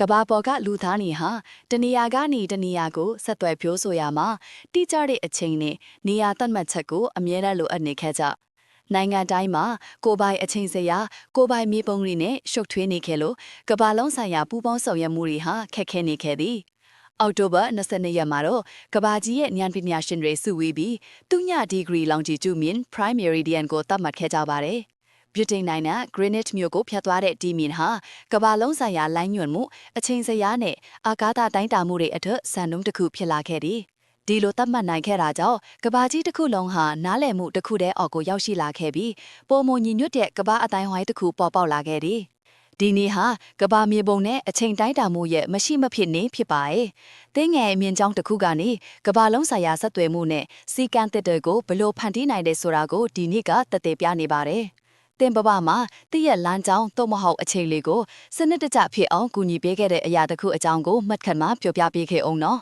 ကဘာပေါ်ကလူသားနေဟာတနေရာကနေတနေရာကိုဆက်သွယ်ပြောဆိုရမှာတိကျတဲ့အချိန်နဲ့နေရာသတ်မှတ်ချက်ကိုအမြဲတမ်းလိုအပ်နေခဲ့ကြနိုင်ငံတိုင်းမှာကိုပိုင်အချိန်စရာကိုပိုင်မြေပုံတွေနဲ့ရှုပ်ထွေးနေခဲ့လို့ကဘာလုံးဆိုင်ရာပူပေါင်းဆောင်ရွက်မှုတွေဟာခက်ခဲနေခဲ့သည်အောက်တိုဘာ22ရက်မှာတော့ကဘာကြီးရဲ့ဉာဏ်ပညာရှင်တွေစုဝေးပြီးသူညဒီဂရီလောင်ဂျီကျူမင် Prime Meridian ကိုသတ်မှတ်ခဲ့ကြပါတယ်ဗြိတိန်နိုင်ငံ Greenwich မြို့ကိုဖြတ်သွားတဲ့ဒီမင်ဟာကမ္ဘာလုံးဆိုင်ရာလိုင်းညွှန်မှုအချိန်စရာနဲ့အာကာသတိုင်းတာမှုတွေအထက်စံနှုန်းတစ်ခုဖြစ်လာခဲ့သည်။ဒီလိုသတ်မှတ်နိုင်ခဲ့တာကြောင့်ကမ္ဘာကြီးတစ်ခုလုံးဟာနားလည်မှုတစ်ခုတည်းအောက်ကိုရောက်ရှိလာခဲ့ပြီးပုံမညီညွတ်တဲ့ကမ္ဘာအတိုင်းဝိုင်းတစ်ခုပေါ်ပေါက်လာခဲ့သည်။ဒီနေ့ဟာကမ္ဘာမြေပုံနဲ့အချိန်တိုင်းတာမှုရဲ့မရှိမဖြစ်နေဖြစ်ပါရဲ့။တင်းငယ်အမြင့်ကြောင်းတစ်ခုကနေကမ္ဘာလုံးဆိုင်ရာဆက်သွယ်မှုနဲ့စီကံတစ်တွေကိုဘလို့ဖန်တီးနိုင်တယ်ဆိုတာကိုဒီနေ့ကသက်သေပြနေပါတယ်။တင်ပပမှာတည့်ရက်လမ်းကြောင်းသို့မဟုတ်အချိန်လေးကိုစနစ်တကျဖြစ်အောင်ကူညီပေးခဲ့တဲ့အရာတစ်ခုအကြောင်းကိုမှတ်ခတ်မှပြောပြပေးခဲ့အောင်နော်